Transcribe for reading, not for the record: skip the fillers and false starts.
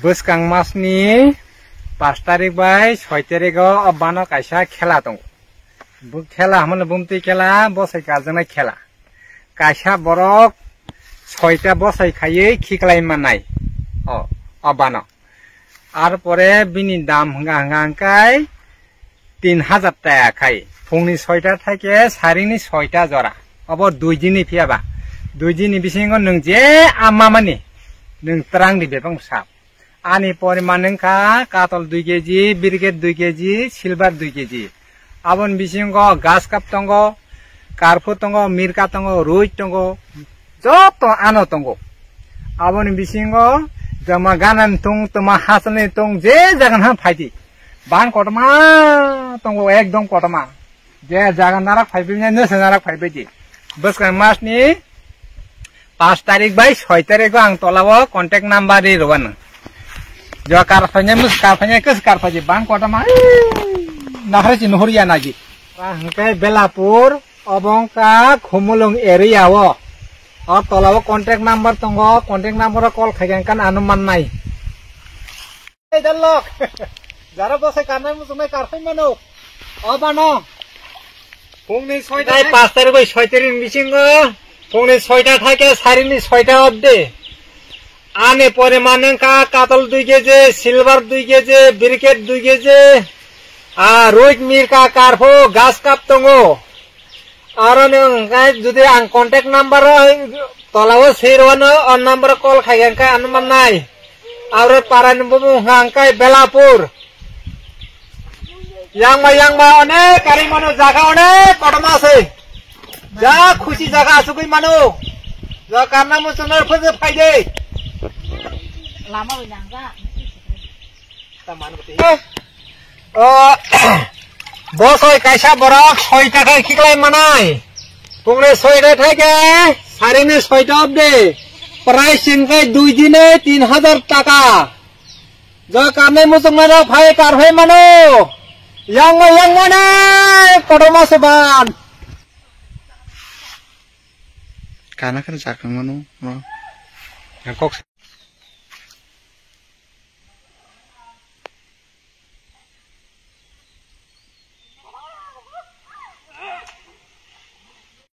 Buskang masni 5 tarik bai 6 tarik bano kaisa khela tong. Bu khela hamne bumti khela bosai kajana khela. Kaisa borok 6 ta bosai khaiye khiklai manai. Bano. Ar pore bini dam hangkai 3000 টাকা খাই ফুংনি 6টা থেকে সারিনি 6টা জরা of 2 দিনই ফিয়াবা 2 দিনই বিসিঙ্গ নং যে আমামানি নং ত্রাং দি বেপং সাপ আনি পরিমাণ নংকা কাতল 2 কেজি বিরগেট 2 কেজি সিলভার 2 কেজি আবন বিসিঙ্গ গাছ কাপ তঙ্গ কারফু তঙ্গ মিরকা তঙ্গ রুই তঙ্গ যত আনো তঙ্গ আবন বিসিঙ্গ জমা গানান তং তমা হাসনে তং যে জাগান হা ফাইতি Bang kotama tonggo ekdom kotama je jaga narak phaibinya nese narak phaibeji buskang mas ni 5 tarik bai 6 tarik ang tolawo contact number ri roban jo karfanya mus karfanya kes karfaji bang kotama nahraji nohriya nagi hangkai belapur obongka khumulung area wo tolawo contact number tonggo contact number call khaigan anuman nai ei dalok যারা বসে কারণে তুমি কারফাই মানো অবানো ফুংনি 6টা 5 তারিখ 6 তারিখ missing ফুংনি 6টা থেকে সারিনি 6টা অবধি আনে পরিমাণ কা কাতল 2 কেজি সিলভার 2 কেজি ব্রিকেট 2 কেজি আর রুই মিরকা কারফো গাছ কাপ তঙ্গো আর গাই যদি আং কন্টাক্ট নাম্বার তলাও সেরওয়ানো অন নাম্বার কল খাইগানকা অনুমান নাই আর পারানি বুমু হাংকাই Belapur yang ma one kari mano jaga one kotama ase ja khushi jaga asukui mano ja karna mo sonar phose phaide lama binangga taman beti bosoi kaisa borok 6 টাকা khiklai manai pungne 6 ta theke sarine 6 ta obde price singkai 2 dine 3000 টাকা ja karne mo sonar phai kar hoi mano yang mana kotoma seban karena kan cakang mano